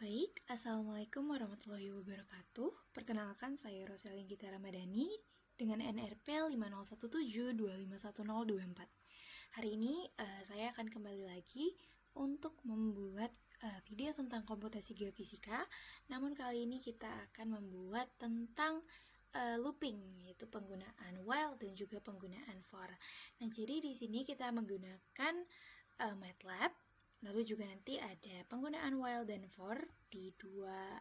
Baik, Assalamualaikum warahmatullahi wabarakatuh. Perkenalkan, saya Roselin Gita Ramadhani dengan NRP 5017251024. Hari ini saya akan kembali lagi untuk membuat video tentang komputasi geofisika. Namun kali ini kita akan membuat tentang looping, yaitu penggunaan while dan juga penggunaan for. Nah, jadi di sini kita menggunakan MATLAB. Lalu juga nanti ada penggunaan while dan for di dua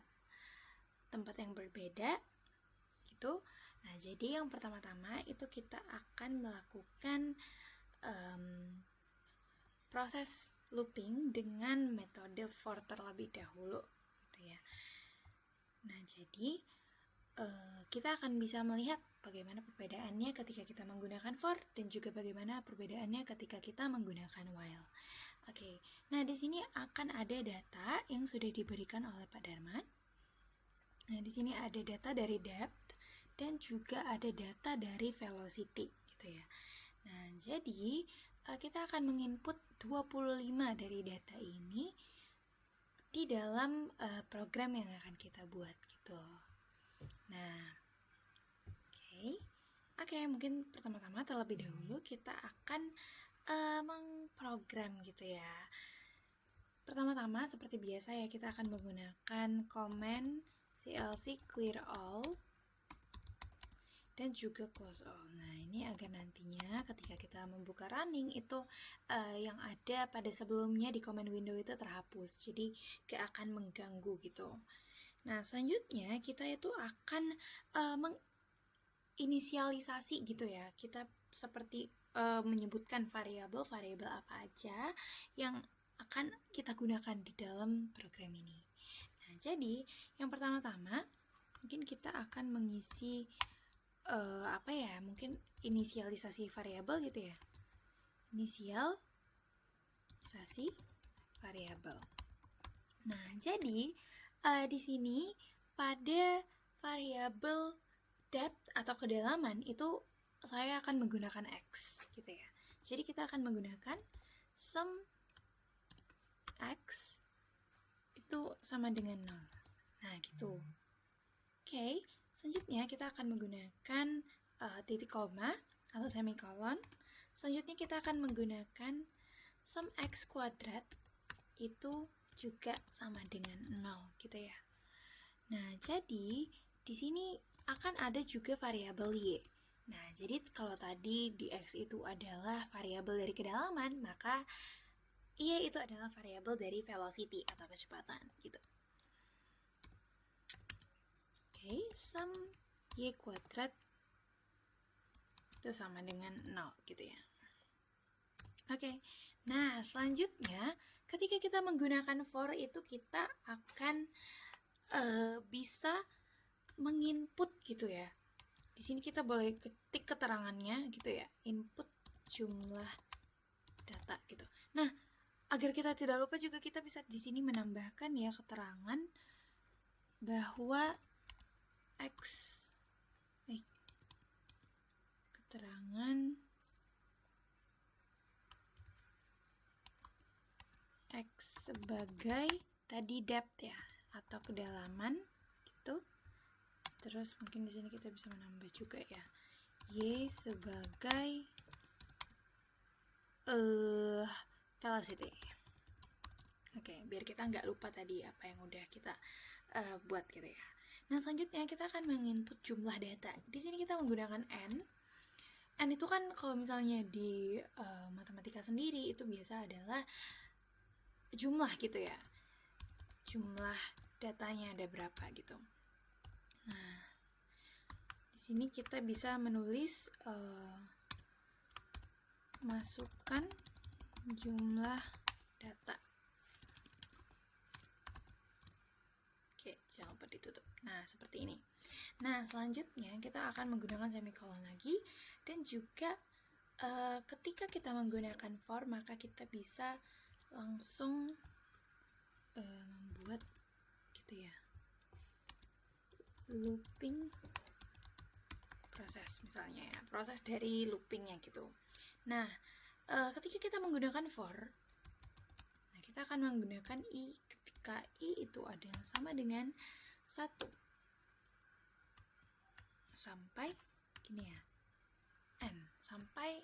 tempat yang berbeda gitu. Nah, jadi yang pertama-tama itu kita akan melakukan proses looping dengan metode for terlebih dahulu gitu ya. Nah, jadi kita akan bisa melihat bagaimana perbedaannya ketika kita menggunakan for dan juga bagaimana perbedaannya ketika kita menggunakan while. Oke, nah di sini akan ada data yang sudah diberikan oleh Pak Darman. Nah, di sini ada data dari depth dan juga ada data dari velocity gitu ya. Nah, jadi kita akan menginput 25 dari data ini di dalam program yang akan kita buat gitu. Nah, oke, mungkin pertama-tama terlebih dahulu kita akan mengprogram gitu ya. Pertama-tama seperti biasa ya, kita akan menggunakan command clc clear all dan juga close all. Nah, ini agar nantinya ketika kita membuka running itu yang ada pada sebelumnya di command window itu terhapus, jadi gak akan mengganggu gitu. Nah, selanjutnya kita itu akan menginisialisasi gitu ya. Kita seperti menyebutkan variabel apa aja yang akan kita gunakan di dalam program ini. Nah, jadi yang pertama-tama mungkin kita akan mengisi mungkin inisialisasi variabel gitu ya. Inisialisasi variabel. Nah, jadi di sini pada variabel depth atau kedalaman itu saya akan menggunakan X gitu ya. Jadi kita akan menggunakan sum X itu sama dengan 0. Nah, gitu. Oke, selanjutnya kita akan menggunakan titik koma atau semikolon. Selanjutnya kita akan menggunakan sum X kuadrat itu juga sama dengan 0 gitu ya. Nah, jadi di sini akan ada juga variabel Y. Nah, jadi kalau tadi di X itu adalah variabel dari kedalaman, maka Y itu adalah variabel dari velocity atau kecepatan gitu. Oke, sum Y kuadrat itu sama dengan 0 gitu ya. Oke, nah selanjutnya ketika kita menggunakan for itu kita akan bisa menginput gitu ya. Di sini kita boleh ketik keterangannya gitu ya, input jumlah data gitu. Nah, agar kita tidak lupa juga kita bisa di sini menambahkan ya keterangan bahwa keterangan X sebagai tadi depth ya atau kedalaman gitu. Terus mungkin di sini kita bisa menambah juga ya Y sebagai velocity. Oke, biar kita nggak lupa tadi apa yang udah kita buat gitu ya. Nah, selanjutnya kita akan menginput jumlah data. Di sini kita menggunakan n. N itu kan kalau misalnya di matematika sendiri itu biasa adalah jumlah gitu ya. Jumlah datanya ada berapa gitu. Nah, di sini kita bisa menulis masukkan jumlah data. Oke, jangan lupa ditutup. Nah, seperti ini. Nah, selanjutnya kita akan menggunakan semikolon lagi dan juga ketika kita menggunakan for maka kita bisa langsung membuat gitu ya. Looping proses misalnya ya, proses dari loopingnya gitu. Nah, ketika kita menggunakan for, nah kita akan menggunakan i ketika jika I itu adalah sama dengan 1 sampai gini ya, N, sampai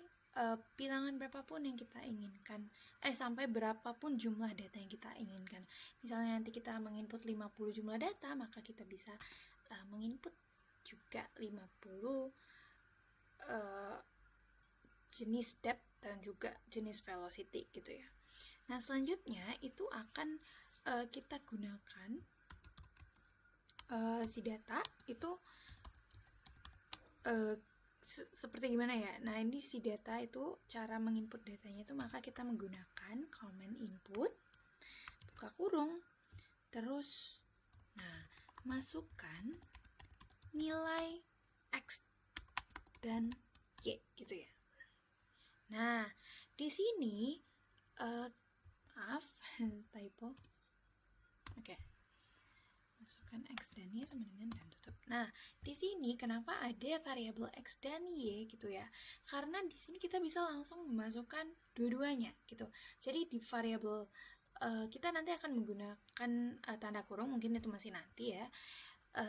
bilangan berapapun yang kita inginkan, sampai berapapun jumlah data yang kita inginkan. Misalnya nanti kita menginput 50 jumlah data, maka kita bisa menginput juga 50 jenis depth dan juga jenis velocity gitu ya. Nah, selanjutnya itu akan kita gunakan si data itu seperti gimana ya. Nah, ini si data itu cara menginput datanya itu, maka kita menggunakan command input buka kurung, terus masukkan nilai X dan Y gitu ya. Nah, di sini maaf typo. Oke. Masukkan X dan Y sama dengan dan tutup. Nah, di sini kenapa ada variabel X dan Y gitu ya? Karena di sini kita bisa langsung memasukkan dua-duanya gitu. Jadi di variabel kita nanti akan menggunakan tanda kurung, mungkin itu masih nanti ya,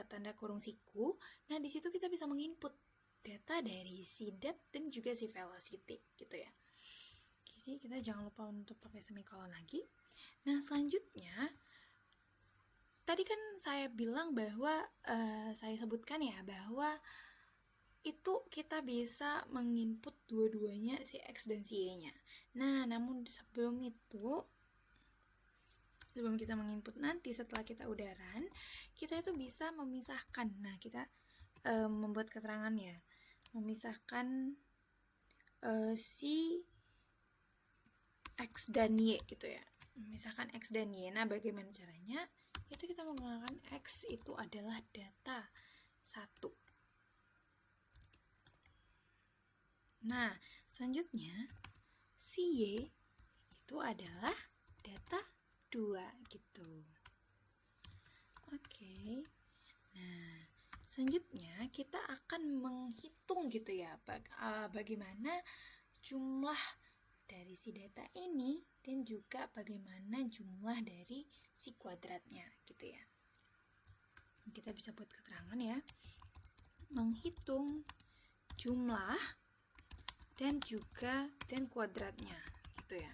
tanda kurung siku. Nah, di situ kita bisa menginput data dari si depth dan juga si velocity gitu ya. Jadi kita jangan lupa untuk pakai semikolon lagi. Nah, selanjutnya tadi kan saya bilang bahwa saya sebutkan ya bahwa itu kita bisa menginput dua-duanya si X dan si Y-nya. Nah, namun sebelum kita menginput nanti setelah kita udah run, kita itu bisa memisahkan. Nah, kita membuat keterangan ya, memisahkan si X dan Y gitu ya, memisahkan X dan Y. Nah, bagaimana caranya? Itu kita menggunakan X itu adalah data 1. Nah, selanjutnya si Y itu adalah data 2 gitu. Oke. Nah, selanjutnya kita akan menghitung gitu ya, bagaimana jumlah dari si data ini dan juga bagaimana jumlah dari si kuadratnya gitu ya. Kita bisa buat keterangan ya, menghitung jumlah dan kuadratnya gitu ya.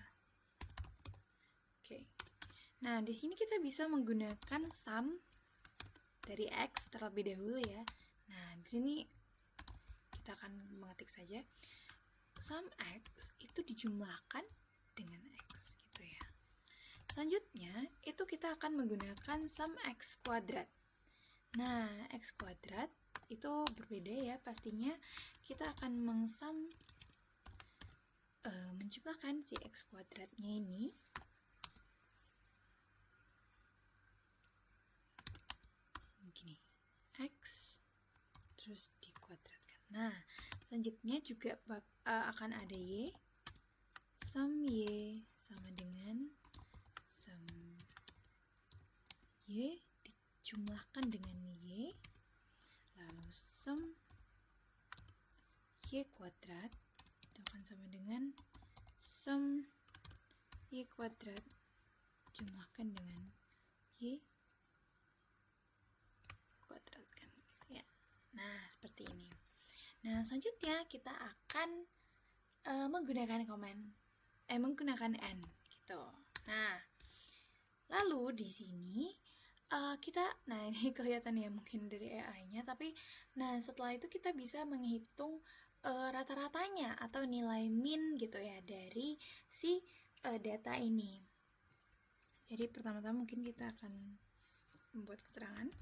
Oke. Nah, di sini kita bisa menggunakan sum dari X terlebih dahulu ya. Nah, di sini kita akan mengetik saja sum X itu dijumlahkan dengan X gitu ya. Selanjutnya itu kita akan menggunakan sum X kuadrat. Nah, X kuadrat itu berbeda ya, pastinya kita akan menjumlahkan si X kuadratnya ini begini, X terus dikuadratkan. Nah, selanjutnya juga akan ada Y, sum Y sama dengan sum Y dijumlahkan dengan Y, lalu sum Y kuadrat itu akan sama dengan sum Y kuadrat jumlahkan dengan Y kuadrat kan ya. Nah, seperti ini. Nah, selanjutnya kita akan menggunakan menggunakan N gitu. Nah, lalu di sini nah ini kelihatan ya mungkin dari AI-nya, tapi nah setelah itu kita bisa menghitung rata-ratanya atau nilai min gitu ya dari si data ini. Jadi pertama-tama mungkin kita akan membuat keterangan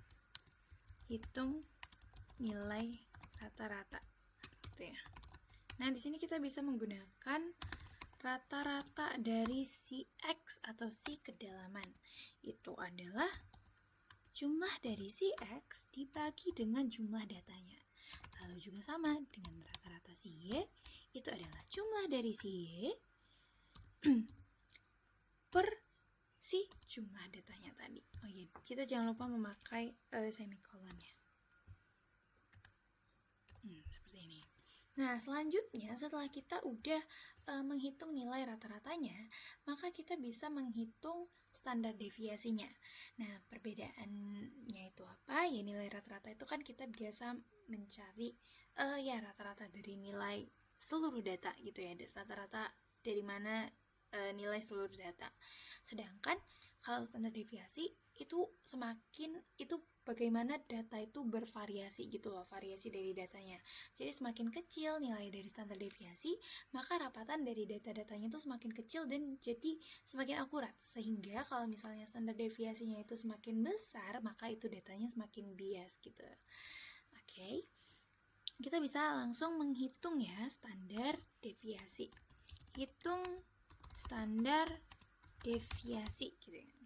hitung nilai rata-rata gitu ya. Nah, di sini kita bisa menggunakan rata-rata dari si X atau si kedalaman. Itu adalah jumlah dari si X dibagi dengan jumlah datanya. Lalu juga sama dengan rata-rata si Y, itu adalah jumlah dari si Y per si jumlah datanya tadi. Oh iya, kita jangan lupa memakai semikolonnya. Seperti ini. Nah, selanjutnya setelah kita udah menghitung nilai rata-ratanya, maka kita bisa menghitung standar deviasinya. Nah, perbedaannya itu apa? Ya, nilai rata-rata itu kan kita biasa mencari ya rata-rata dari nilai seluruh data gitu ya, rata-rata dari mana nilai seluruh data. Sedangkan kalau standar deviasi itu bagaimana data itu bervariasi gitu loh, variasi dari datanya. Jadi semakin kecil nilai dari standar deviasi, maka rapatan dari data-datanya itu semakin kecil dan jadi semakin akurat. Sehingga kalau misalnya standar deviasinya itu semakin besar, maka itu datanya semakin bias gitu. Oke. Kita bisa langsung menghitung ya standar deviasi. Hitung standar deviasi gitu ya.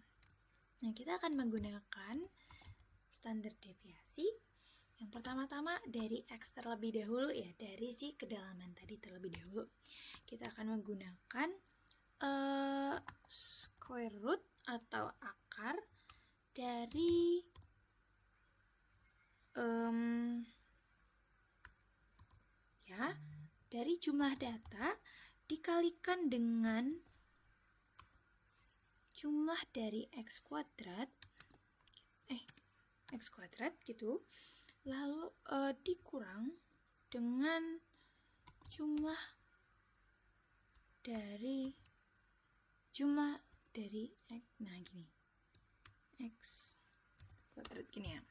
Nah, kita akan menggunakan standar deviasi yang pertama-tama dari X terlebih dahulu ya, dari si kedalaman tadi terlebih dahulu. Kita akan menggunakan square root atau akar dari dari jumlah data dikalikan dengan jumlah dari X kuadrat gitu, lalu dikurang dengan jumlah dari X. Nah, gini, X kuadrat gini ya.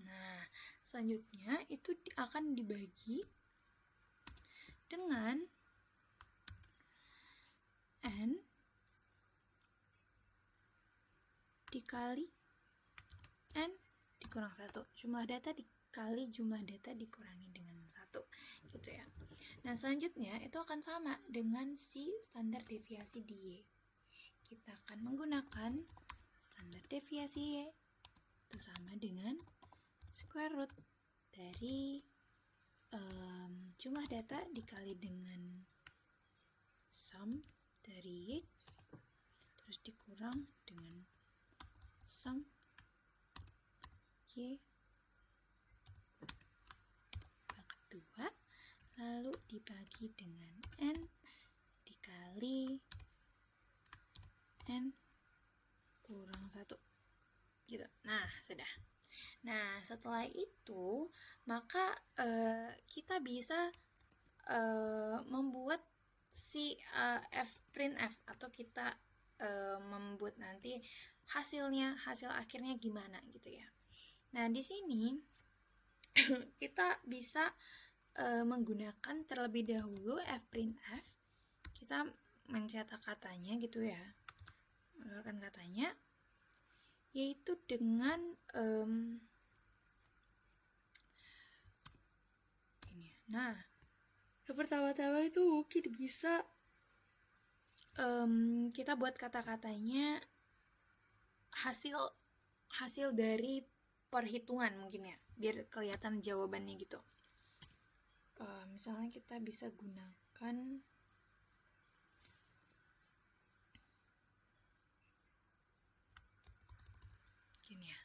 Nah, selanjutnya itu akan dibagi dengan N dikali N dikurang 1. Jumlah data dikali jumlah data dikurangi dengan 1 gitu ya. Nah, selanjutnya itu akan sama dengan si standar deviasi di Y. Kita akan menggunakan standar deviasi Y itu sama dengan square root dari jumlah data dikali dengan sum dari Y terus dikurang dengan sum Y pangkat 2 lalu dibagi dengan N dikali N kurang 1 gitu. Nah, sudah. Nah, setelah itu maka kita bisa membuat si fprint f atau kita membuat nanti hasil akhirnya gimana gitu ya. Nah, di sini kita bisa menggunakan terlebih dahulu fprint f. Kita mencetak katanya gitu ya, mengeluarkan katanya, yaitu dengan ini. Nah, yang pertama-tama itu mungkin bisa kita buat kata-katanya hasil dari perhitungan mungkin ya, biar kelihatan jawabannya gitu. Misalnya kita bisa gunakan gini ya.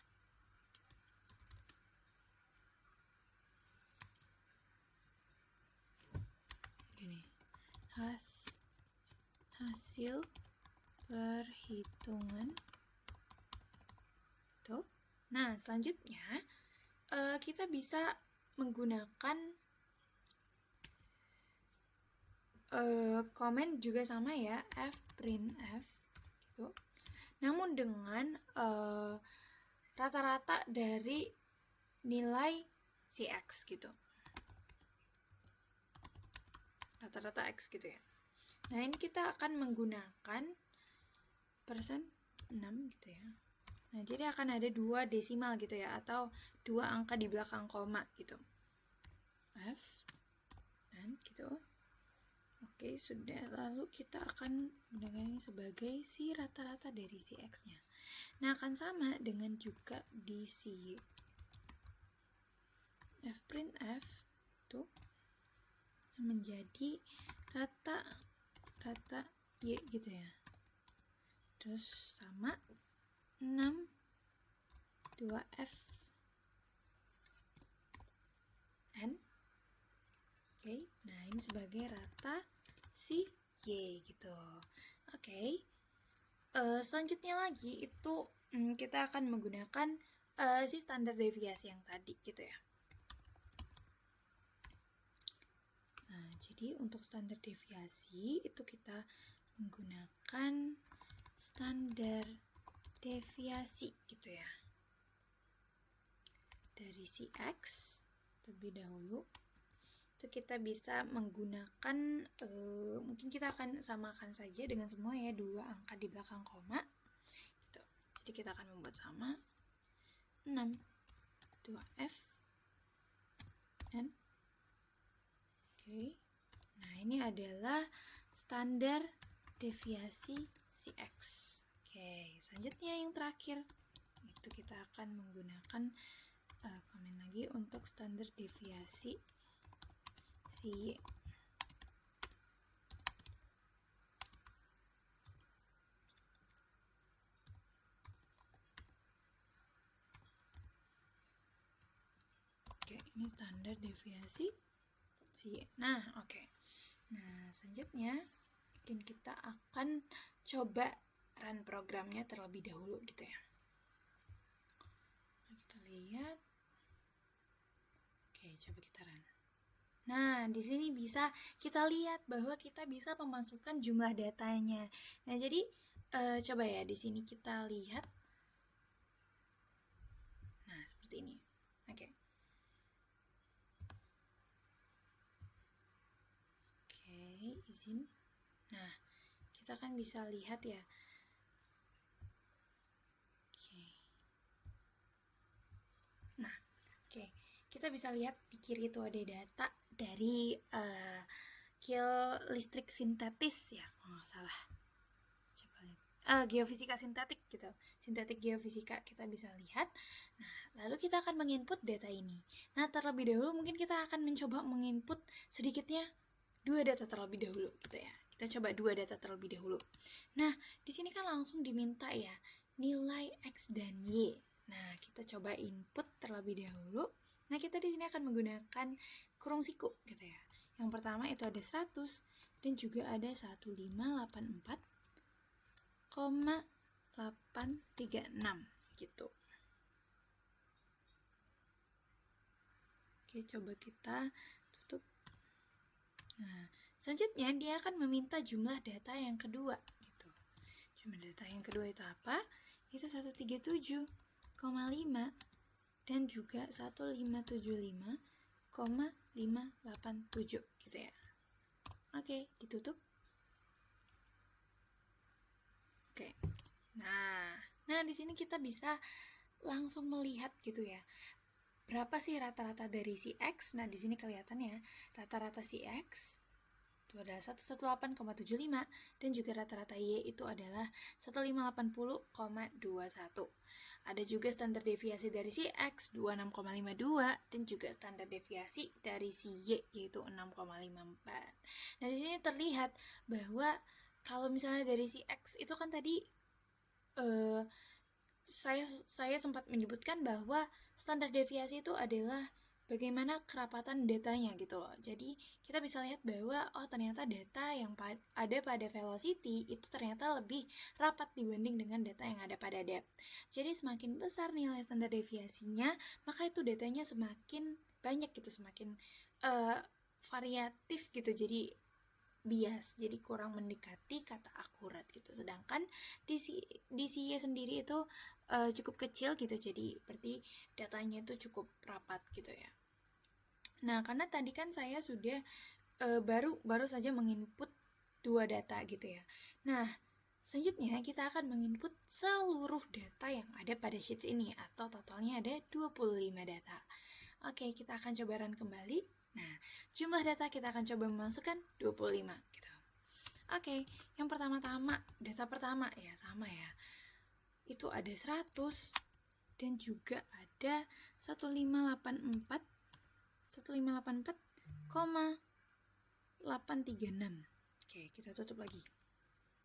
Gini. Hasil perhitungan tuh. Nah, selanjutnya kita bisa menggunakan komen juga sama ya, fprint f gitu. Namun dengan rata-rata dari nilai si X gitu. Rata-rata X gitu ya. Nah, ini kita akan menggunakan persen 6 gitu ya. Nah, jadi akan ada 2 desimal gitu ya, atau 2 angka di belakang koma gitu. F dan gitu. Oke, sudah. Lalu kita akan menggunakan ini sebagai si rata-rata dari si X-nya. Nah, akan sama dengan juga di si fprint f tuh menjadi rata Y gitu ya. Terus sama 6 2F N ini sebagai rata si Y gitu. Oke. Selanjutnya lagi itu kita akan menggunakan si standar deviasi yang tadi gitu ya. Nah, jadi untuk standar deviasi itu kita menggunakan standar deviasi gitu ya. Dari si X terlebih dahulu itu kita bisa menggunakan mungkin kita akan samakan saja dengan semua ya, 2 angka di belakang koma gitu. Jadi kita akan membuat sama 6 2F N. Oke. Nah, ini adalah standar deviasi si X. Oke, selanjutnya yang terakhir itu kita akan menggunakan komen lagi untuk standar deviasi si Y. Oke, ini standar deviasi si Y. Nah, oke. Nah, selanjutnya mungkin kita akan coba run programnya terlebih dahulu gitu ya. Nah, kita lihat. Oke, coba kita run. Nah, di sini bisa kita lihat bahwa kita bisa memasukkan jumlah datanya. Nah, jadi coba ya di sini kita lihat. Nah, seperti ini. Oke. Oke, izin. Nah, kita kan bisa lihat ya. Oke. Nah, oke. Kita bisa lihat di kiri itu ada data dari kill listrik sintetis ya, kalau nggak salah. Coba lihat. Geofisika sintetik gitu. Sintetik geofisika kita bisa lihat. Nah, lalu kita akan menginput data ini. Nah, terlebih dahulu mungkin kita akan mencoba menginput sedikitnya 2 data terlebih dahulu gitu ya. Kita coba 2 data terlebih dahulu. Nah, di sini kan langsung diminta ya nilai X dan Y. Nah, kita coba input terlebih dahulu. Nah, kita di sini akan menggunakan kurung siku gitu ya. Yang pertama itu ada 100 dan juga ada 1584,836 gitu. Oke, coba kita tutup. Nah, selanjutnya dia akan meminta jumlah data yang kedua gitu. Jumlah data yang kedua itu apa? Itu 137,5 dan juga 1575,587 gitu ya. Oke, ditutup. Oke. Nah di sini kita bisa langsung melihat gitu ya. Berapa sih rata-rata dari si X? Nah, di sini kelihatan ya, rata-rata si X itu adalah 118,75 dan juga rata-rata Y itu adalah 1580,21. Ada juga standar deviasi dari si X 26,52 dan juga standar deviasi dari si Y yaitu 6,54. Nah, di sini terlihat bahwa kalau misalnya dari si X itu kan tadi saya sempat menyebutkan bahwa standar deviasi itu adalah bagaimana kerapatan datanya gitu loh. Jadi kita bisa lihat bahwa ternyata data yang ada pada velocity itu ternyata lebih rapat dibanding dengan data yang ada pada depth. Jadi semakin besar nilai standar deviasinya, maka itu datanya semakin banyak gitu, semakin variatif gitu. Jadi bias, jadi kurang mendekati kata akurat gitu. Sedangkan di Y sendiri itu cukup kecil gitu, jadi berarti datanya itu cukup rapat gitu ya. Nah, karena tadi kan saya sudah baru saja menginput 2 data gitu ya. Nah, selanjutnya kita akan menginput seluruh data yang ada pada sheets ini, atau totalnya ada 25 data. Oke, kita akan coba run kembali. Nah, jumlah data kita akan coba memasukkan 25 gitu. Oke, yang pertama-tama, data pertama ya sama ya. Itu ada 100 dan juga ada 1584,836. Oke, kita tutup lagi.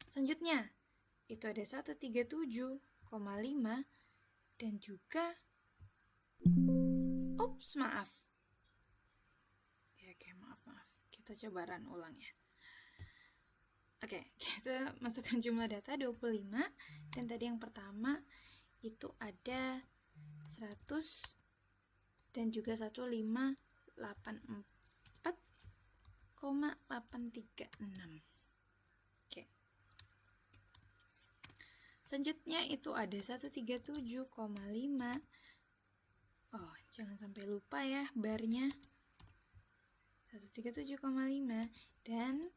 Selanjutnya, itu ada 137,5 dan juga maaf. Ya, oke, maaf. Kita coba run ulang ya. Oke, kita masukkan jumlah data 25. Dan tadi yang pertama itu ada 100 dan juga 1584,836. Oke. Selanjutnya itu ada 137,5. Oh, jangan sampai lupa ya barnya. 137,5 dan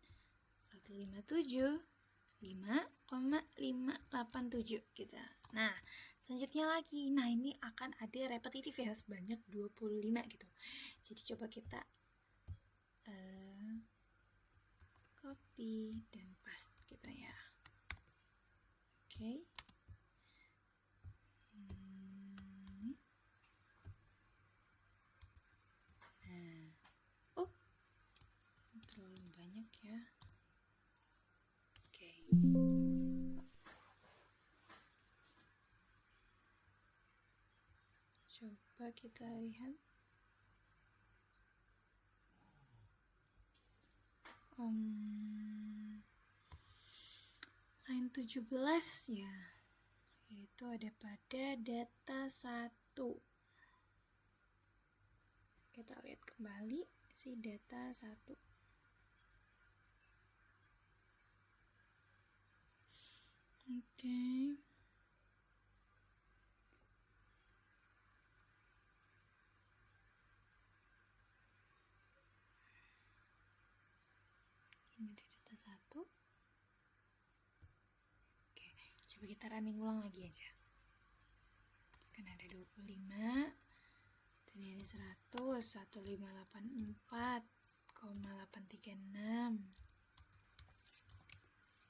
157,5,587 kita. Nah, selanjutnya lagi. Nah, ini akan ada repetitif ya, sebanyak 25 gitu. Jadi coba kita copy dan paste gitu ya. Oke. Nah, terlalu banyak ya. Oke. Coba kita lihat. Line 17 ya, yaitu ada pada data 1. Kita lihat kembali si data 1. Oke. Ini di data 1. Oke, coba kita running ulang lagi aja. Kan ada 25. Dan ini 100, 1584,836.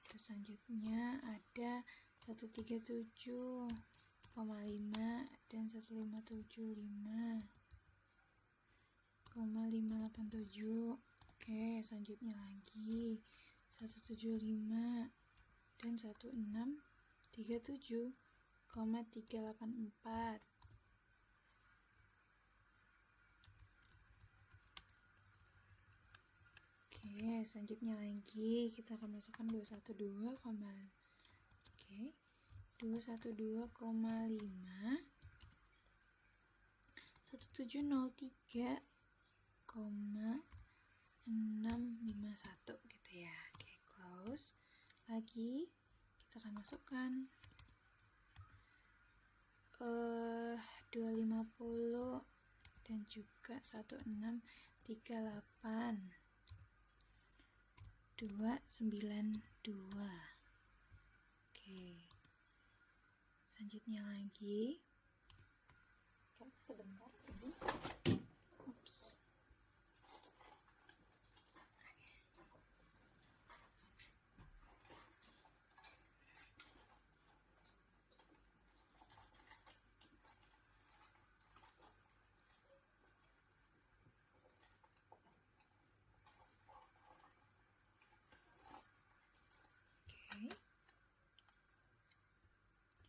Terus selanjutnya ada 137,5 dan 1575,587. Oke, selanjutnya lagi 175 dan 1637,384. Oke, selanjutnya lagi kita akan masukkan 212,5 1703,651 gitu ya. Oke, close. Lagi kita akan masukkan 250 dan juga 1638,292. Oke, selanjutnya lagi sebentar ini. Ups.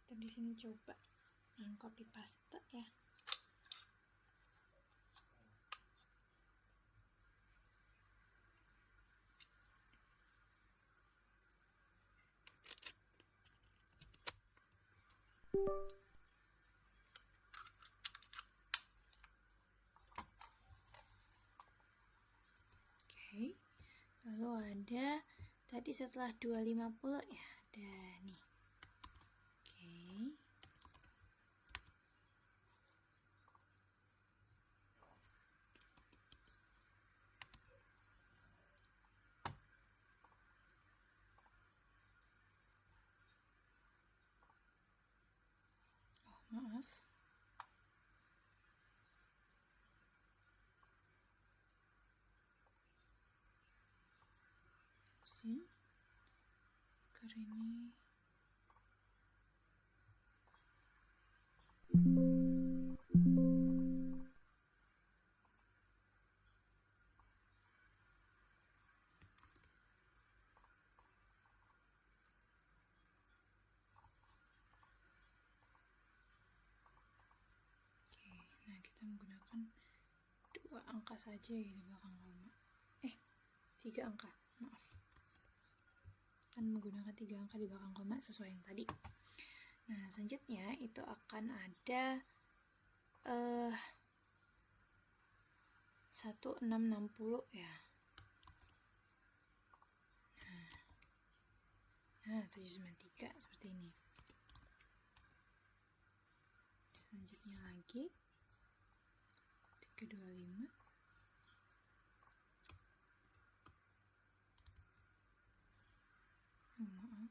Kita di sini coba copy paste ya. Oke. Lalu ada tadi setelah 250 ya, ada nih. Maaf. Sin. Karena ini kita menggunakan 2 angka saja ya di belakang koma. 3 angka, maaf, kan menggunakan 3 angka di belakang koma sesuai yang tadi. Nah, selanjutnya itu akan ada 1660 ya. Nah, 793 seperti ini. Selanjutnya lagi 325, maaf,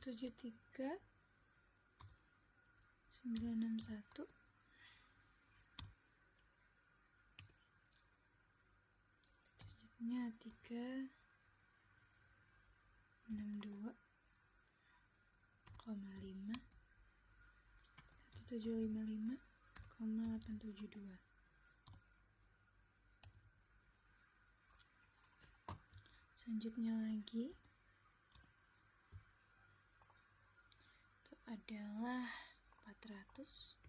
173, 961, selanjutnya 362,5, 1755,872. Selanjutnya lagi itu adalah 400,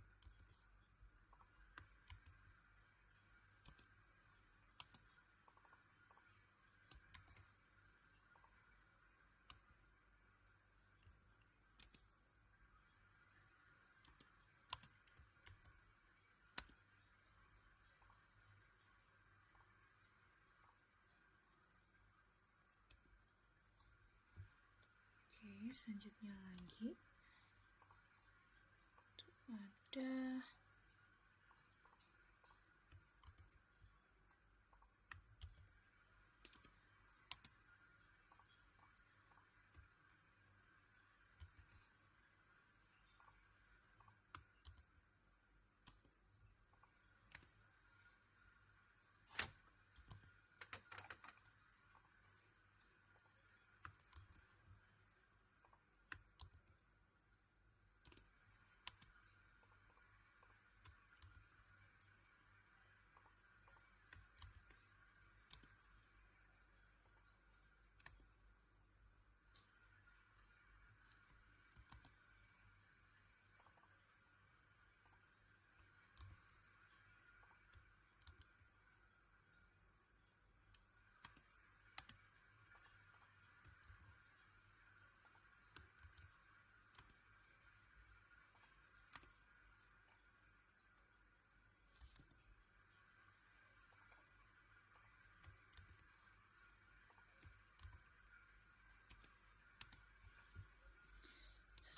selanjutnya lagi itu ada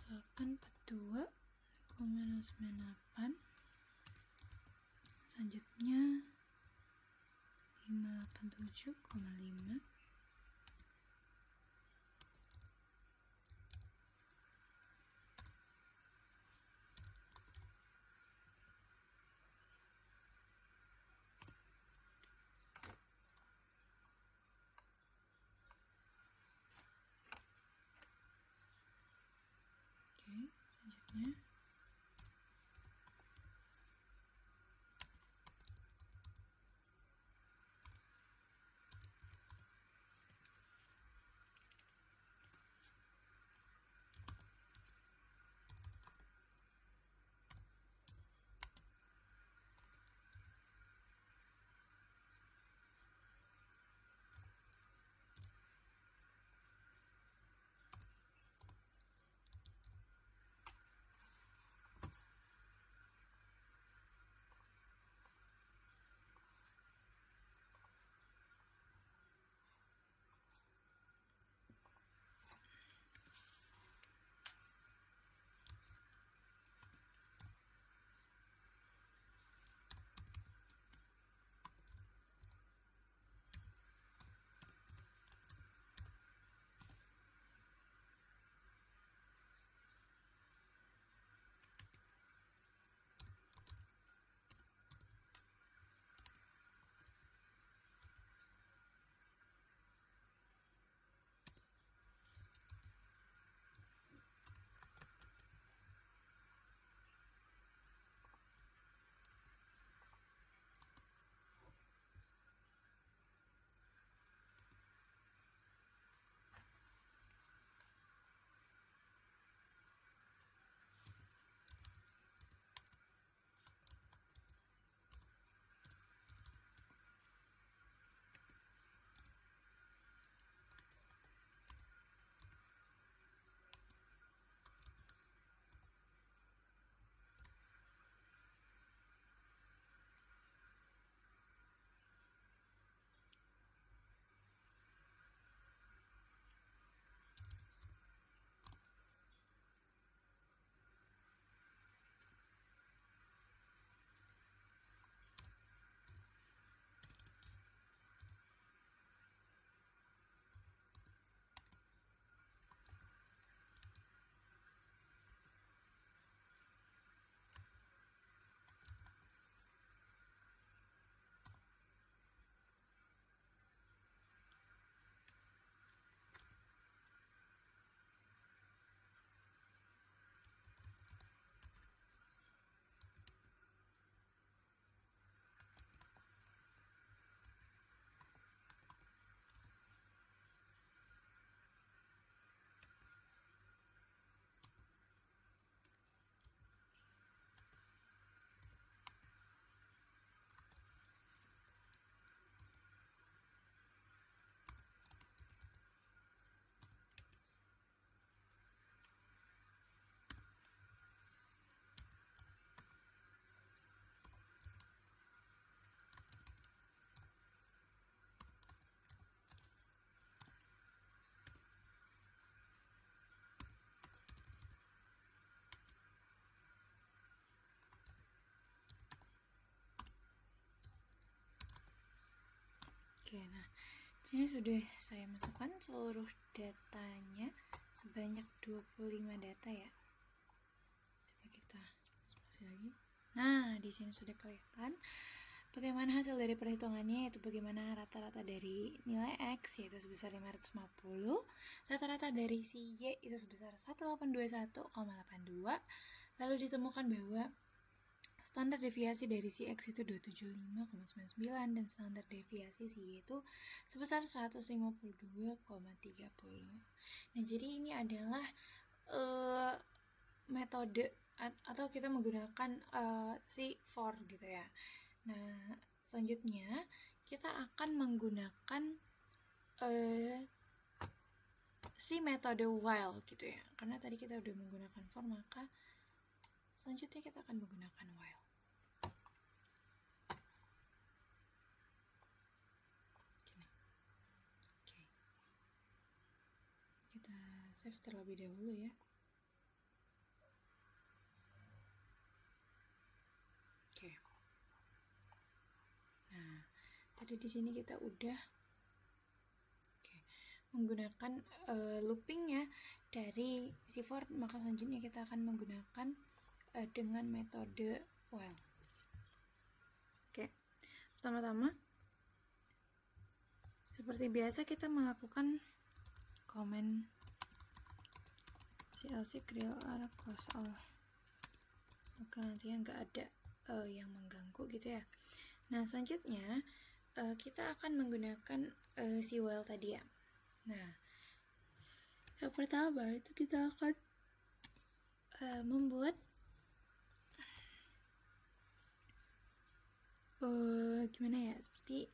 842,098, selanjutnya 587,5, selanjutnya Oke, nah sini sudah saya masukkan seluruh datanya sebanyak 25 data ya. Coba kita spasi lagi. Nah, di sini sudah kelihatan bagaimana hasil dari perhitungannya, yaitu bagaimana rata-rata dari nilai X yaitu sebesar 550, rata-rata dari si Y itu sebesar 1821,82, lalu ditemukan bahwa standar deviasi dari si X itu 275,99 dan standar deviasi si Y itu sebesar 152,30. Nah, jadi ini adalah metode atau kita menggunakan C4 gitu ya. Nah, selanjutnya kita akan menggunakan si metode while gitu ya. Karena tadi kita udah menggunakan for, maka selanjutnya kita akan menggunakan while. Oke. Kita save terlebih dahulu ya. Oke. Nah, tadi di sini kita udah menggunakan looping ya dari C4, maka selanjutnya kita akan menggunakan dengan metode while. Oke. Pertama-tama seperti biasa kita melakukan comment CLC create array close all, maka nantinya nggak ada yang mengganggu gitu ya. Nah, selanjutnya kita akan menggunakan si while tadi ya. Nah, yang pertama itu kita akan membuat gimana ya, seperti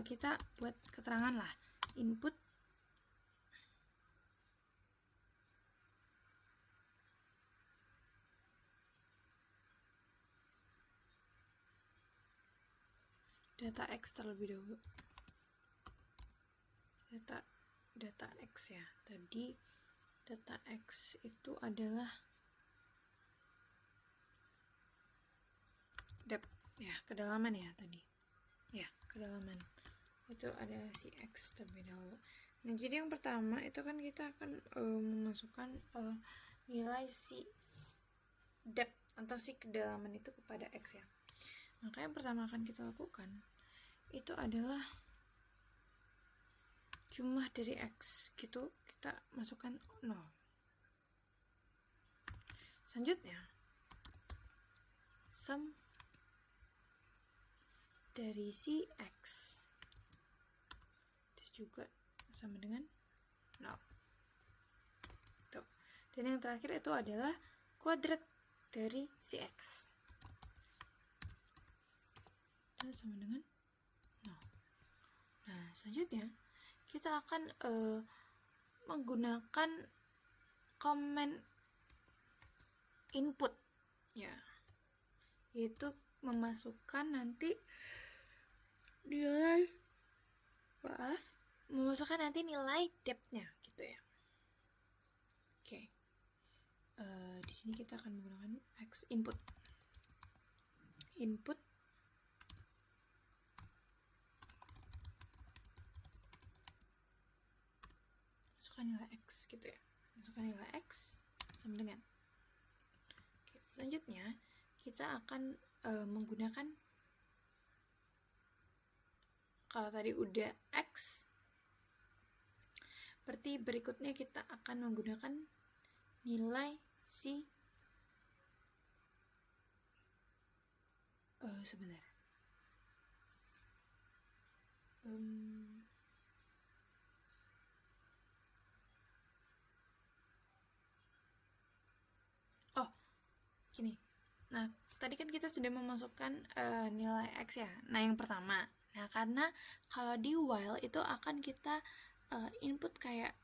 kita buat keterangan lah, input data X terlebih dahulu. Data X ya. Tadi data X itu adalah depth ya, kedalaman ya tadi. Ya, kedalaman. Itu ada si X terlebih dahulu. Nah, jadi yang pertama itu kan kita akan memasukkan nilai si depth atau si kedalaman itu kepada X ya. Maka yang pertama akan kita lakukan itu adalah jumlah dari X gitu, kita masukkan 0. Selanjutnya sum dari si X itu juga sama dengan 0. Tuh. Dan yang terakhir itu adalah kuadrat dari si X itu sama dengan 0. Nah, selanjutnya kita akan menggunakan comment input ya, yaitu memasukkan nanti nilai nilai depth-nya gitu ya. Oke. Di sini kita akan menggunakan X input masukkan nilai X gitu ya. Masukkan nilai X sama dengan. Oke, selanjutnya kita akan menggunakan, kalau tadi udah X, berarti berikutnya kita akan menggunakan nilai si sebentar. Gini. Nah, tadi kan kita sudah memasukkan nilai X ya. Nah, yang pertama. Nah, karena kalau di while itu akan kita input kayak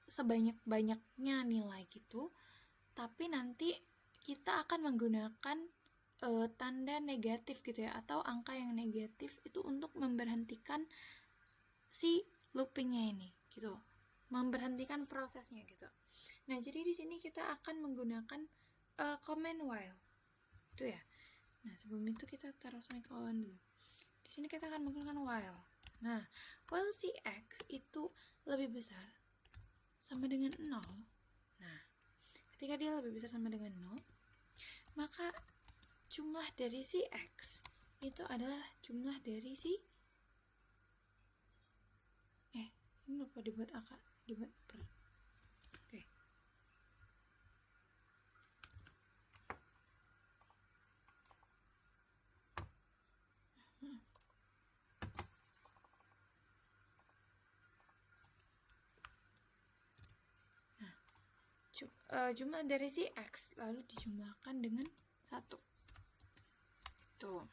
sebanyak-banyaknya nilai gitu. Tapi nanti kita akan menggunakan tanda negatif gitu ya, atau angka yang negatif itu untuk memberhentikan si loopingnya ini gitu. Memberhentikan prosesnya gitu. Nah, jadi di sini kita akan menggunakan comment while itu ya. Nah, sebelum itu kita taruh semicolon dulu. Di sini kita akan menggunakan while. Nah, while si X itu lebih besar sama dengan 0. Nah, ketika dia lebih besar sama dengan 0, maka jumlah dari si X itu adalah jumlah dari si ini lupa dibuat angka, dibuat per. Oke. Jumlah dari si X lalu dijumlahkan dengan 1. Itu.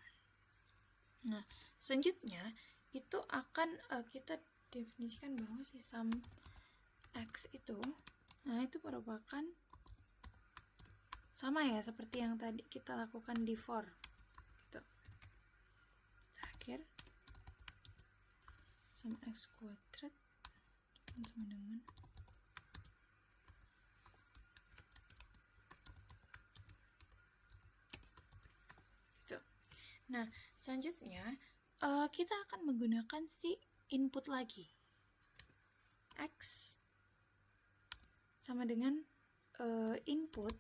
Nah, selanjutnya itu akan kita definisikan bahwa si sum X itu, nah itu merupakan sama ya seperti yang tadi kita lakukan di for gitu. Terakhir sum X kuadrat sama dengan Nah, selanjutnya kita akan menggunakan si input lagi. X sama dengan input.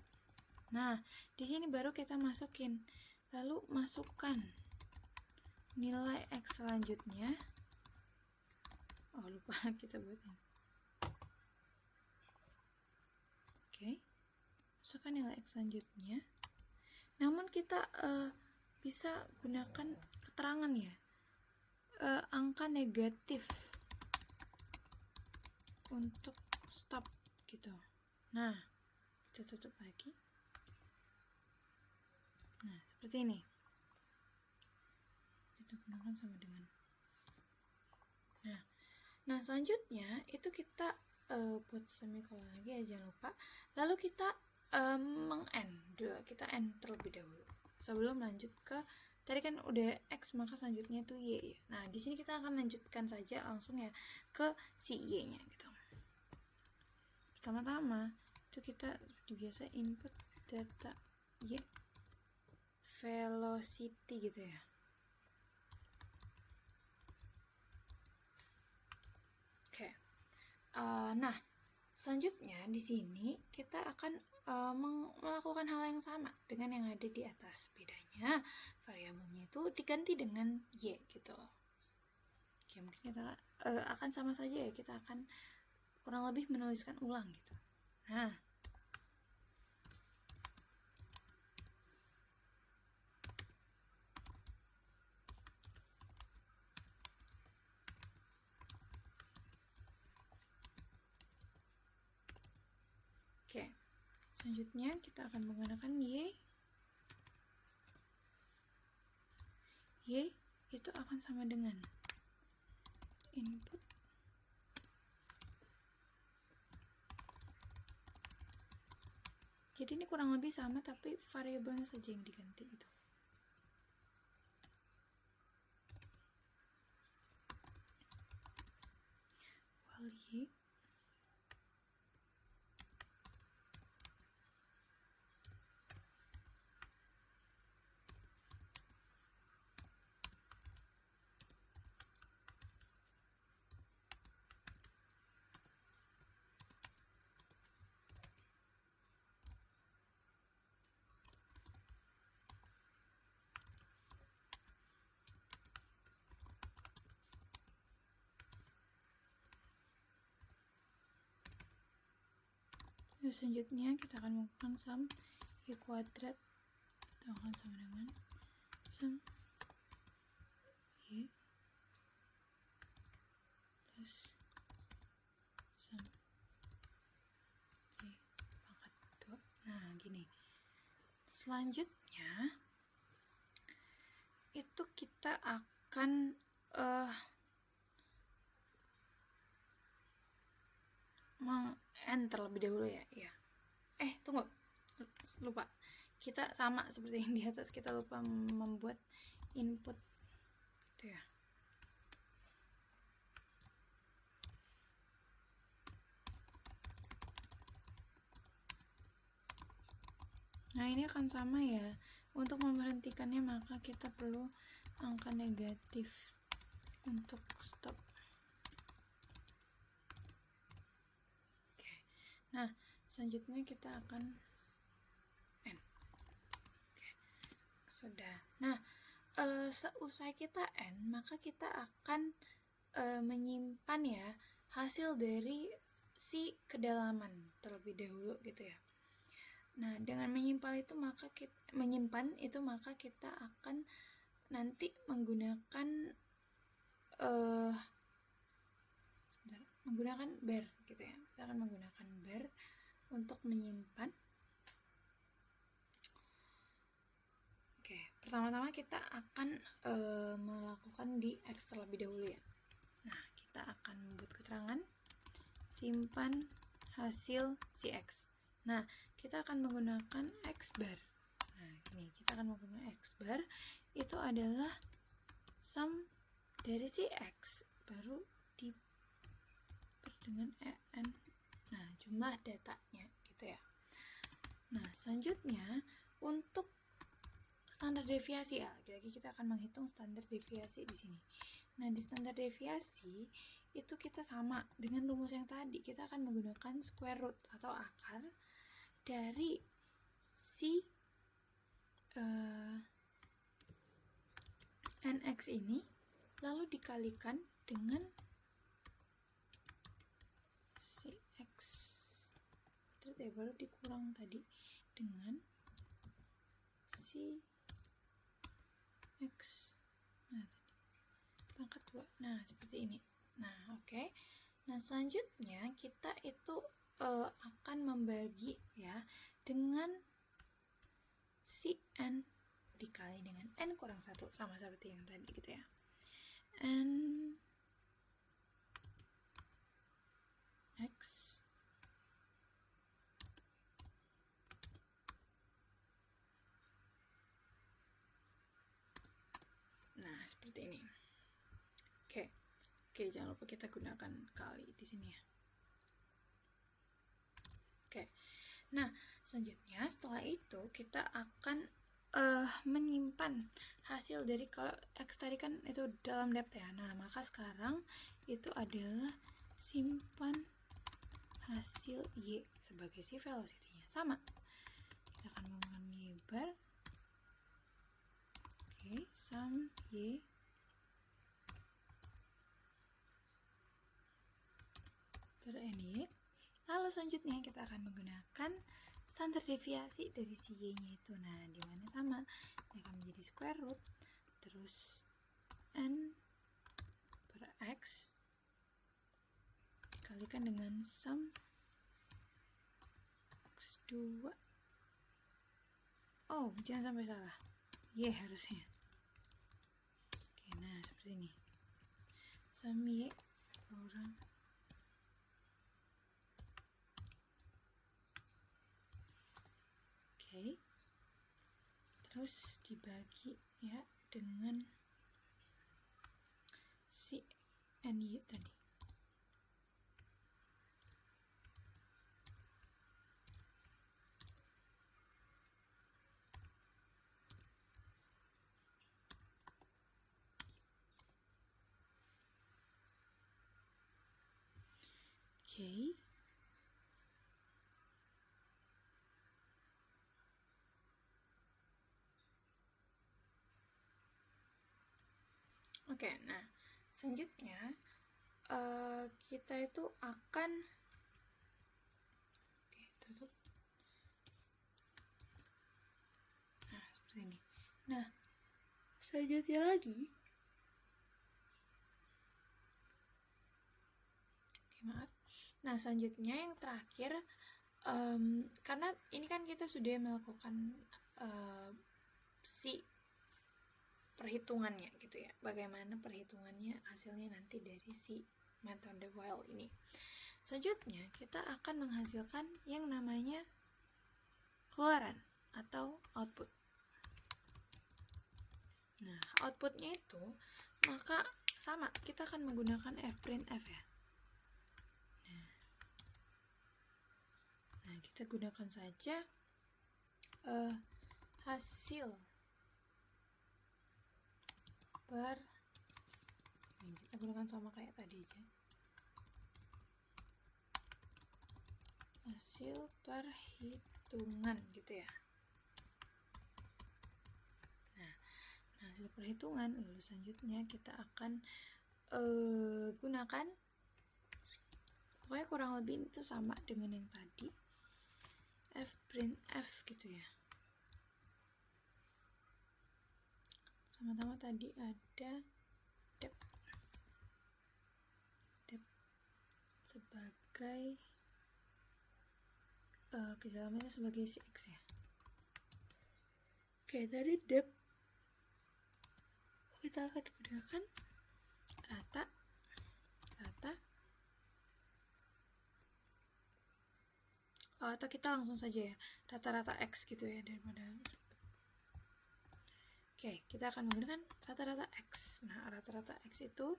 Nah, di sini baru kita masukin. Lalu masukkan nilai X selanjutnya. Oh, lupa kita buatin. Oke. Masukkan nilai X selanjutnya. Namun kita bisa gunakan keterangan ya, angka negatif untuk stop gitu. Nah, kita tutup lagi. Nah, seperti ini. Kita gunakan sama dengan. Nah selanjutnya itu kita buat semikolon lagi ya, jangan lupa. Lalu kita meng-end, kita end terlebih dahulu sebelum lanjut ke tadi kan udah X, maka selanjutnya itu Y ya. Nah di sini kita akan lanjutkan saja langsung ya ke si Y nya gitu. Pertama-tama itu kita biasa input data Y velocity gitu ya. Oke. Nah selanjutnya di sini kita akan melakukan hal yang sama dengan yang ada di atas. Bedanya variabelnya itu diganti dengan Y gitu loh. Oke, mungkin kita akan sama saja ya, kita akan kurang lebih menuliskan ulang gitu. Nah oke, selanjutnya kita akan menggunakan Y itu akan sama dengan input jadi ini kurang lebih sama tapi variabelnya saja yang diganti gitu. While Y selanjutnya kita akan melakukan sum Y kuadrat, kita akan sama dengan sum Y plus sum Y pangkat 2. Nah gini, selanjutnya itu kita akan meng-end terlebih dahulu ya. Tunggu, lupa, kita sama seperti yang di atas, kita lupa membuat input gitu ya. Nah ini akan sama ya. Untuk memberhentikannya maka kita perlu angka negatif untuk stop. Oke. Nah, selanjutnya kita akan N. Oke. Sudah. Nah, seusai kita N, maka kita akan menyimpan ya hasil dari si kedalaman terlebih dahulu gitu ya. Nah, dengan menyimpan itu maka kita akan nanti menggunakan bar gitu ya. Kita akan menggunakan bar untuk menyimpan. Oke, pertama-tama kita akan melakukan di X terlebih dahulu ya. Nah, kita akan membuat keterangan simpan hasil si X. Nah, kita akan menggunakan X bar. Nah, ini kita akan menggunakan X bar, itu adalah sum dari si X baru diper dengan EN. Nah, jumlah datanya gitu ya. Nah, selanjutnya untuk standar deviasi ya, lagi-lagi kita akan menghitung standar deviasi di sini. Nah, di standar deviasi itu kita sama dengan rumus yang tadi, kita akan menggunakan square root atau akar dari si nx ini, lalu dikalikan dengan si x baru dikurang tadi dengan si x pangkat 2. Nah, seperti ini. Nah, oke. Nah, selanjutnya kita itu akan membagi ya dengan si n dikali dengan n kurang 1, sama seperti yang tadi gitu ya. N x seperti ini. Oke, jangan lupa kita gunakan kali di sini ya. Oke. Nah, selanjutnya setelah itu kita akan menyimpan hasil dari, kalau X tadi kan itu dalam depth ya. Nah, maka sekarang itu adalah simpan hasil Y sebagai si velocity-nya. Sama. Kita akan menggunakan Y bar. Oke, sum Y per NY. Lalu selanjutnya kita akan menggunakan standar deviasi dari si Y-nya itu. Nah, di mana sama, ini akan menjadi square root terus N per X dikalikan dengan sum X2. Oh, jangan sampai salah. Y harusnya. Oke, nah seperti ini. Sum Y kurang terus dibagi ya dengan si NY tadi. Oke, nah selanjutnya kita itu akan tutup. Nah, seperti ini. Nah, selanjutnya lagi. Maaf. Nah, selanjutnya yang terakhir, karena ini kan kita sudah melakukan si perhitungannya gitu ya, bagaimana perhitungannya hasilnya nanti dari si metode while ini. Selanjutnya kita akan menghasilkan yang namanya keluaran atau output. Nah, outputnya itu maka sama, kita akan menggunakan fprintf ya. Nah, kita gunakan saja hasil per Yang kita gunakan sama kayak tadi aja. Hasil perhitungan gitu ya. Nah, hasil perhitungan lalu selanjutnya kita akan gunakan, pokoknya kurang lebih itu sama dengan yang tadi, f print f gitu ya. Sama-sama tadi ada dep sebagai kedalamannya sebagai si x ya. Oke, tadi dep kita akan gunakan rata atau kita langsung saja ya rata-rata x gitu ya, daripada. Oke, kita akan menggunakan rata-rata x. Nah, rata-rata x itu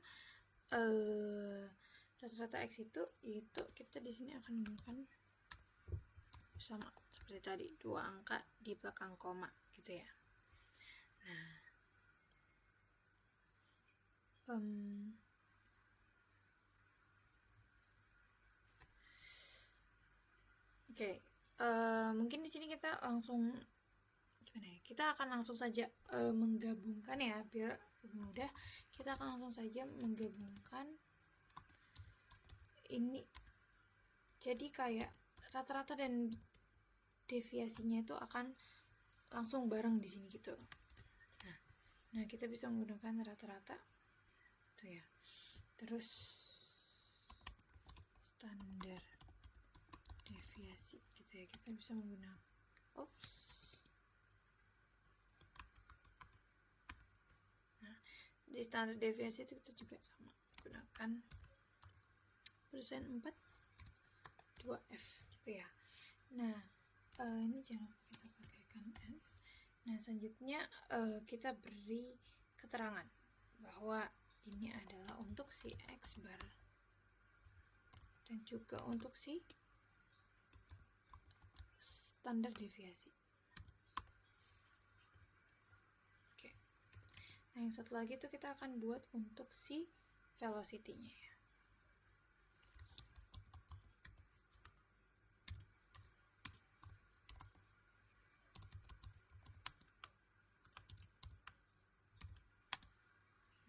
kita di sini akan menggunakan sama seperti tadi, 2 angka di belakang koma gitu ya. Nah, mungkin di sini kita langsung gimana ya? Kita akan langsung saja menggabungkan ya, biar mudah. Kita akan langsung saja menggabungkan ini. Jadi kayak rata-rata dan deviasinya itu akan langsung bareng di sini gitu. Nah, kita bisa menggunakan rata-rata tuh ya. Terus standar deviasi gitu ya. Kita bisa menggunakan di standar deviasi itu kita juga sama gunakan persen 4 2f gitu ya. Nah, ini jangan lupa kita pakaikan n. Nah, selanjutnya kita beri keterangan bahwa ini adalah untuk si x bar dan juga untuk si standar deviasi. Nah, yang satu lagi itu kita akan buat untuk si velocity-nya ya.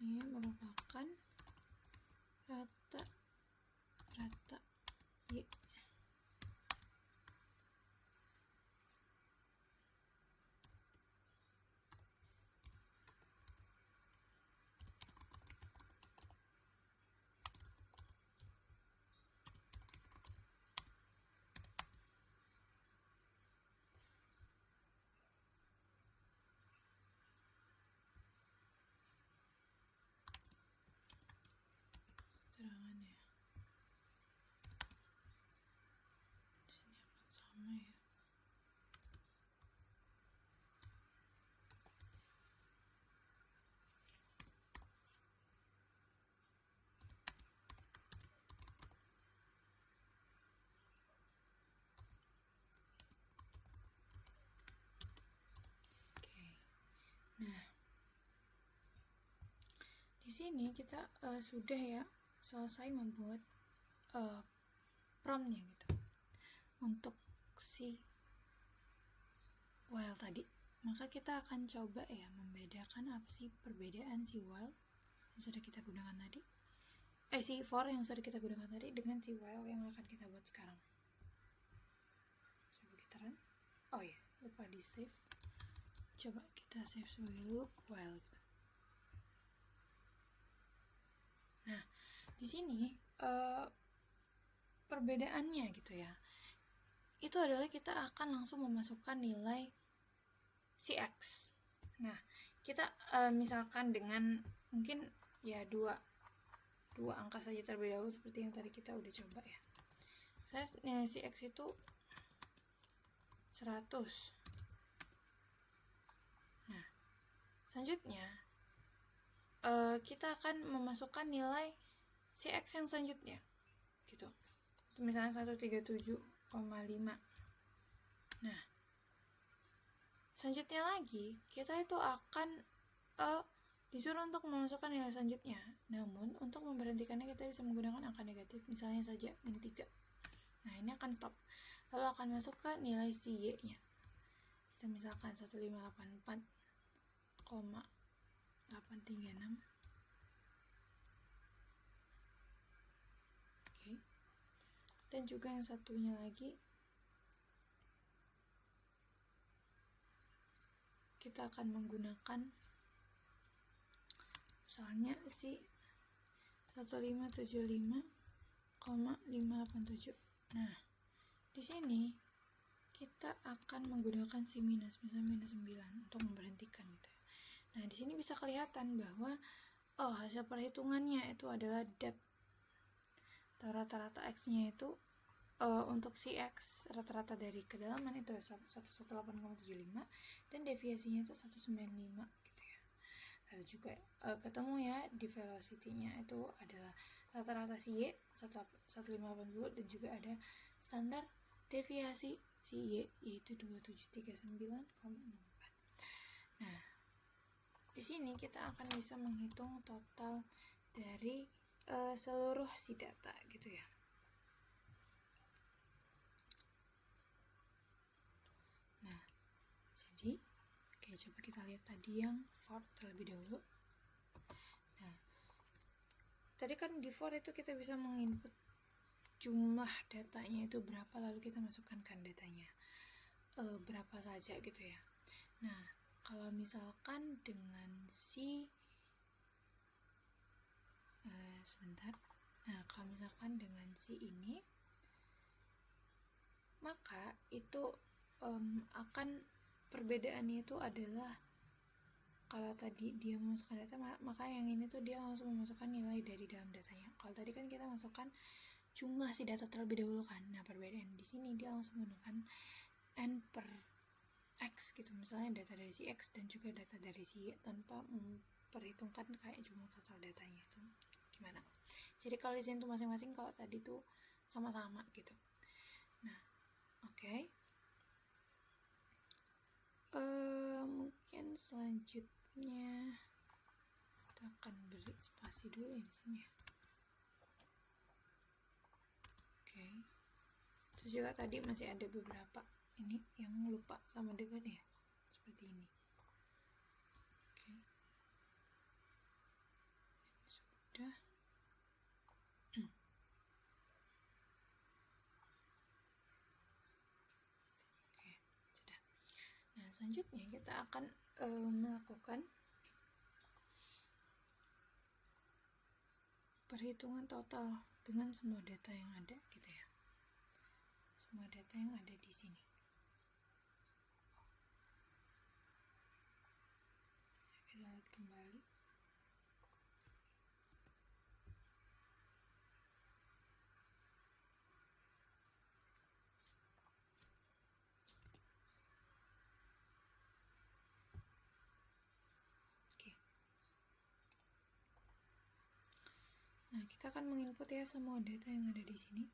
Ini merupakan rata y. Keterangannya sini akan sama ya. Nah, di sini kita sudah ya selesai membuat prompt-nya gitu untuk si while tadi. Maka kita akan coba ya membedakan apa sih perbedaan si while yang sudah kita gunakan tadi, si for yang sudah kita gunakan tadi dengan si while yang akan kita buat sekarang. Coba kita run. Oh ya, lupa di save. Coba kita save sebagai loop while gitu. Nah, di sini perbedaannya gitu ya, itu adalah kita akan langsung memasukkan nilai si x. Nah, kita misalkan dengan mungkin ya dua angka saja terlebih dahulu seperti yang tadi kita udah coba ya. Saya nilai si x itu 100. Nah, selanjutnya kita akan memasukkan nilai si x yang selanjutnya gitu. Misalnya 137,5. Nah, selanjutnya lagi kita itu akan disuruh untuk memasukkan nilai selanjutnya. Namun untuk memberhentikannya kita bisa menggunakan angka negatif, misalnya saja min 3. Nah ini akan stop, lalu akan masuk ke nilai si y nya. Kita misalkan 1584,836. Oke. Dan juga yang satunya lagi, kita akan menggunakan misalnya si 1575,587. Nah, di sini kita akan menggunakan si minus, misalnya minus 9 untuk memberhentikan gitu. Nah, di sini bisa kelihatan bahwa hasil perhitungannya itu adalah depth atau rata-rata x-nya itu untuk si x rata-rata dari kedalaman itu 118,75 dan deviasinya itu 195 gitu ya. Lalu juga ketemu ya di velocity-nya itu adalah rata-rata si y 1580 dan juga ada standar deviasi si y yaitu 2739,64. Nah, di sini kita akan bisa menghitung total dari seluruh si data gitu ya. Nah, jadi oke, coba kita lihat tadi yang for terlebih dahulu. Nah, tadi kan di for itu kita bisa menginput jumlah datanya itu berapa, lalu kita masukkan datanya berapa saja gitu ya. Nah, kalau misalkan dengan si kalau misalkan dengan si ini, maka itu akan perbedaannya itu adalah kalau tadi dia memasukkan data, maka yang ini tuh dia langsung memasukkan nilai dari dalam datanya. Kalau tadi kan kita masukkan jumlah si data terlebih dahulu kan. Nah, perbedaan di sini dia langsung menggunakan n per x gitu, misalnya data dari si x dan juga data dari si y tanpa memperhitungkan kayak jumlah total datanya itu gimana. Jadi kalau di sini tuh masing-masing, kalau tadi tuh sama-sama gitu. Nah, oke. Mungkin selanjutnya kita akan beri spasi dulu ya di sini ya. Oke. Terus juga tadi masih ada beberapa ini yang lupa sama dengan ya, seperti ini. Oke. Sudah. Oke, sudah. Nah, selanjutnya kita akan melakukan perhitungan total dengan semua data yang ada gitu ya. Semua data yang ada di sini. Kita lihat kembali. Oke. Nah, kita akan menginput ya semua data yang ada di sini.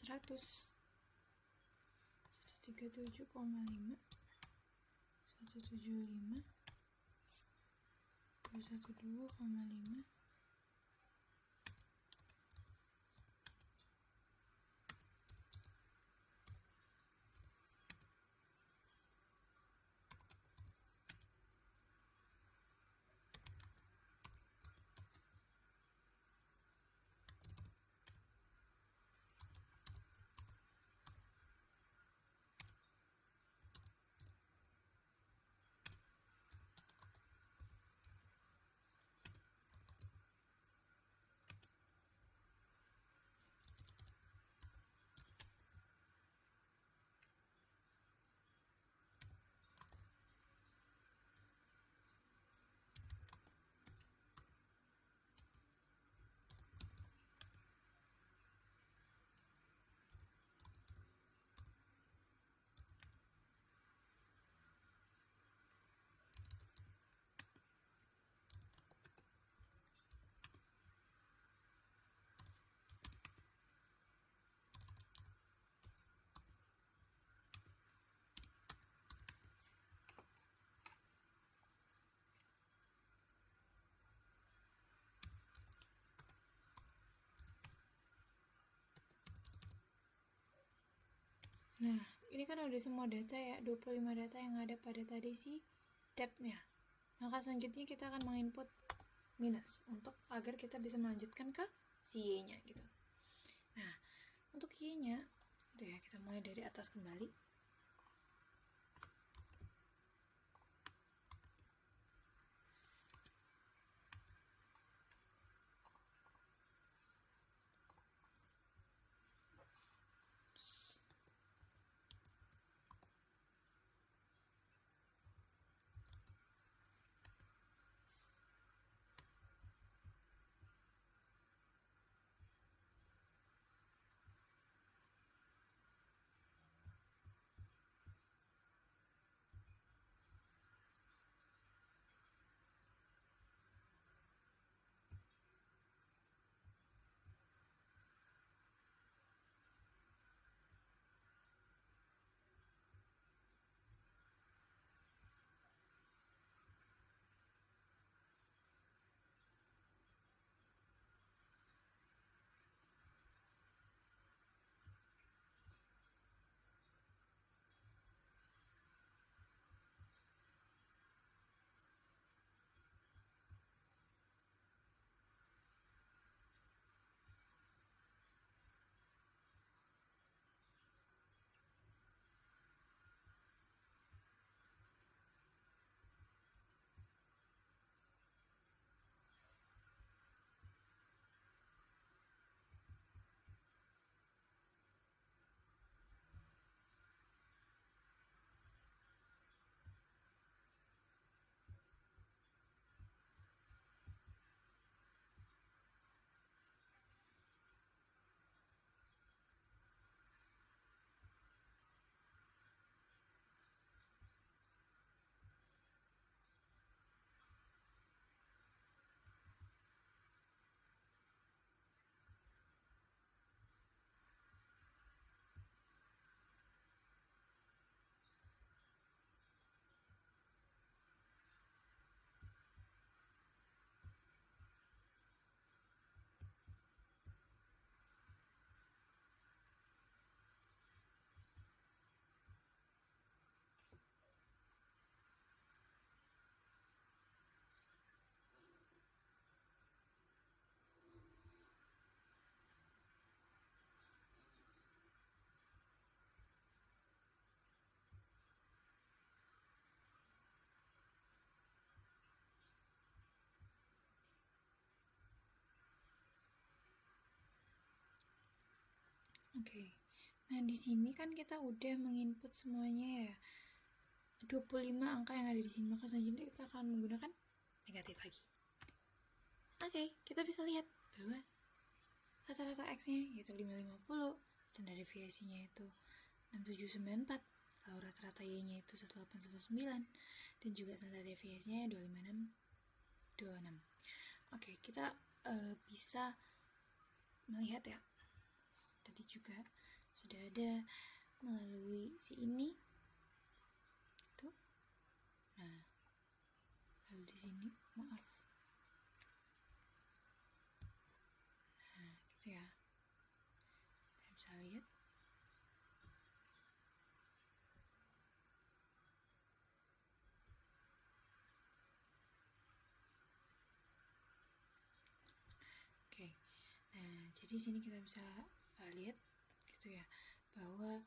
100, 137,5, 175, 212,5, Nah, ini kan udah semua data ya, 25 data yang ada pada tadi si tab-nya. Maka selanjutnya kita akan menginput minus untuk agar kita bisa melanjutkan ke si Y-nya gitu. Nah, untuk Y-nya itu ya, kita mulai dari atas kembali. Oke. Nah, di sini kan kita udah menginput semuanya ya. 25 angka yang ada di sini, maka selanjutnya kita akan menggunakan negatif lagi. Oke, kita bisa lihat bahwa rata-rata X-nya yaitu 550, standar deviasinya itu 6794, lalu rata-rata Y-nya itu 1819, dan juga standar deviasinya 25626. Oke, kita bisa melihat ya, tadi juga sudah ada melalui si ini tuh. Nah, lalu di sini maaf, nah gitu ya, kita bisa lihat. Oke, nah jadi sini kita bisa lihat gitu ya, bahwa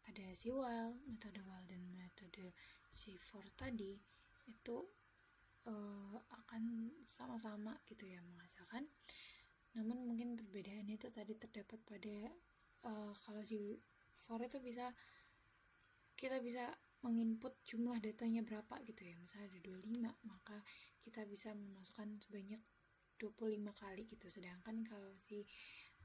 ada si while, metode while dan metode si for tadi itu akan sama-sama gitu ya menghasilkan, namun mungkin perbedaannya itu tadi terdapat pada kalau si for itu kita bisa menginput jumlah datanya berapa gitu ya, misalnya ada 25, maka kita bisa memasukkan sebanyak 25 kali gitu. Sedangkan kalau si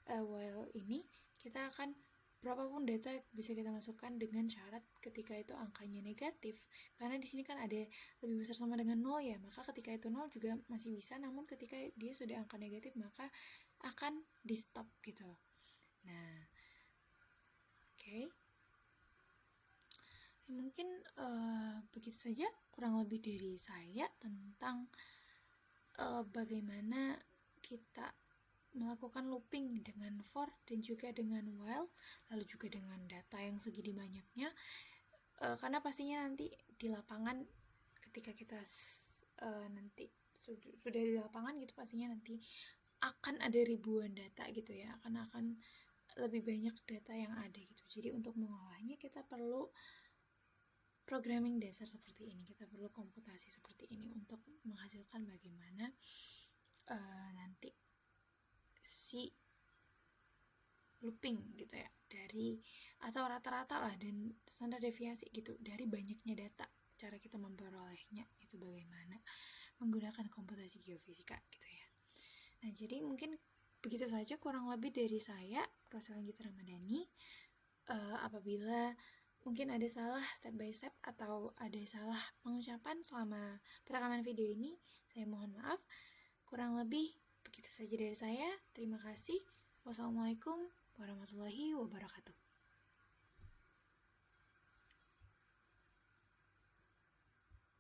while ini kita akan berapapun data bisa kita masukkan dengan syarat ketika itu angkanya negatif, karena di sini kan ada lebih besar sama dengan 0 ya, maka ketika itu 0 juga masih bisa, namun ketika dia sudah angka negatif maka akan di stop gitu. Nah, oke. Mungkin begitu saja kurang lebih dari saya tentang bagaimana kita melakukan looping dengan for dan juga dengan while, lalu juga dengan data yang segini banyaknya, karena pastinya nanti di lapangan ketika kita nanti sudah di lapangan gitu, pastinya nanti akan ada ribuan data gitu ya, akan lebih banyak data yang ada gitu. Jadi untuk mengolahnya kita perlu programming dasar seperti ini, kita perlu komputasi seperti ini untuk menghasilkan bagaimana nanti si looping gitu ya, dari atau rata-rata lah dan standar deviasi gitu dari banyaknya data. Cara kita memperolehnya itu bagaimana menggunakan komputasi geofisika gitu ya. Nah, jadi mungkin begitu saja kurang lebih dari saya, Rosalanggit Ramadhani. Apabila mungkin ada salah step by step atau ada salah pengucapan selama perekaman video ini, saya mohon maaf. Kurang lebih begitu saja dari saya. Terima kasih. Wassalamualaikum warahmatullahi wabarakatuh.